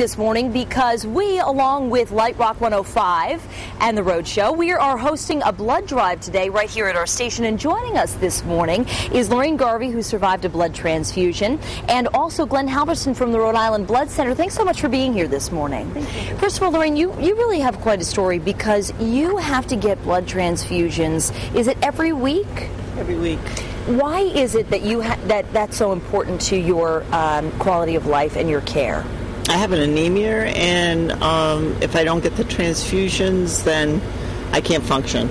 This morning because we, along with Light Rock 105 and the Road Show, we are hosting a blood drive today right here at our station. And joining us this morning is Lorraine Garvey, who survived a blood transfusion, and also Glenn Halverson from the Rhode Island Blood Center. Thanks so much for being here this morning. Thank you. First of all, Lorraine, you really have quite a story because you have to get blood transfusions. Is it every week? Every week. Why is it that that's so important to your quality of life and your care? I have an anemia, and if I don't get the transfusions, then I can't function.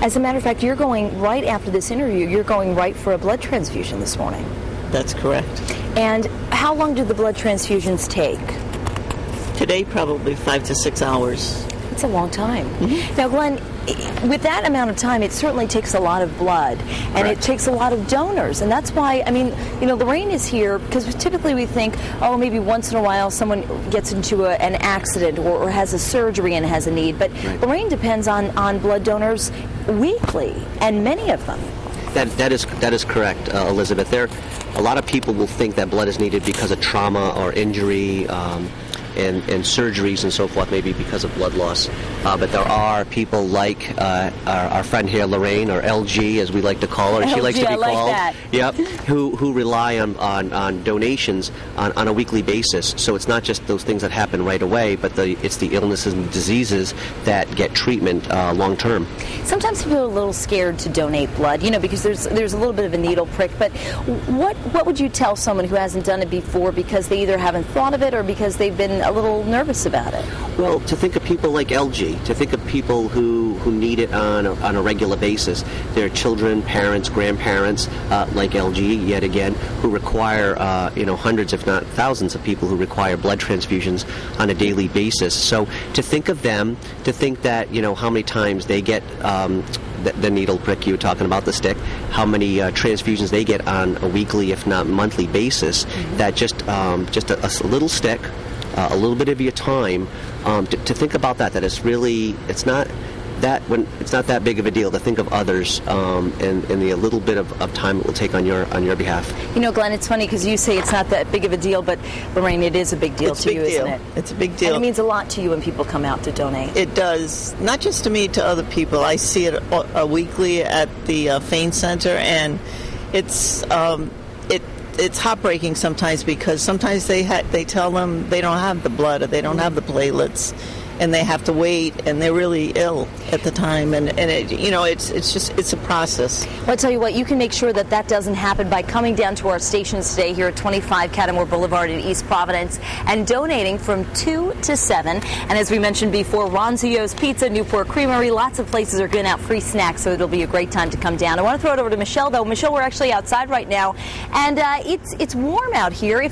As a matter of fact, you're going right after this interview, you're going right for a blood transfusion this morning. That's correct. And how long do the blood transfusions take? Today, probably 5 to 6 hours. It's a long time. Mm-hmm. Now, Glenn, with that amount of time, it certainly takes a lot of blood, and It takes a lot of donors, and that's why, Lorraine is here because typically we think, oh, maybe once in a while someone gets into an accident or has a surgery and has a need, but Lorraine depends on blood donors weekly, and many of them. That is correct, Elizabeth. A lot of people will think that blood is needed because of trauma or injury, and surgeries and so forth, maybe because of blood loss. But there are people like our friend here, Lorraine, or LG, as we like to call her. LG, she likes to be I like called. That. Yep. Who rely on donations on a weekly basis. So it's not just those things that happen right away, but it's the illnesses and diseases that get treatment long term. Sometimes people are a little scared to donate blood, because there's a little bit of a needle prick. But what would you tell someone who hasn't done it before because they either haven't thought of it or because they've been a little nervous about it? Well, to think of people like LG, to think of people who need it on a regular basis. Their children, parents, grandparents, like LG, yet again, who require hundreds, if not thousands, of people who require blood transfusions on a daily basis. So to think of them, to think that how many times they get the needle prick you were talking about, the stick, how many transfusions they get on a weekly, if not monthly basis, that just a little stick, a little bit of your time, to think about that it's not that big of a deal to think of others and the little bit of time it will take on your behalf. Glenn, it's funny because you say it's not that big of a deal, but Lorraine, it is a big deal to you, isn't it? It's a big deal. And it means a lot to you when people come out to donate. It does. Not just to me, to other people. I see it weekly at the Fain Center, and it's heartbreaking sometimes because sometimes they tell them they don't have the blood or they don't have the platelets, and they have to wait, and they're really ill at the time, and it's a process. Well, I'll tell you what, you can make sure that doesn't happen by coming down to our stations today here at 25 Catamore Boulevard in East Providence and donating from 2 to 7. And as we mentioned before, Ronzio's Pizza, Newport Creamery, lots of places are giving out free snacks, so it'll be a great time to come down. I want to throw it over to Michelle, though. Michelle, we're actually outside right now, and it's warm out here.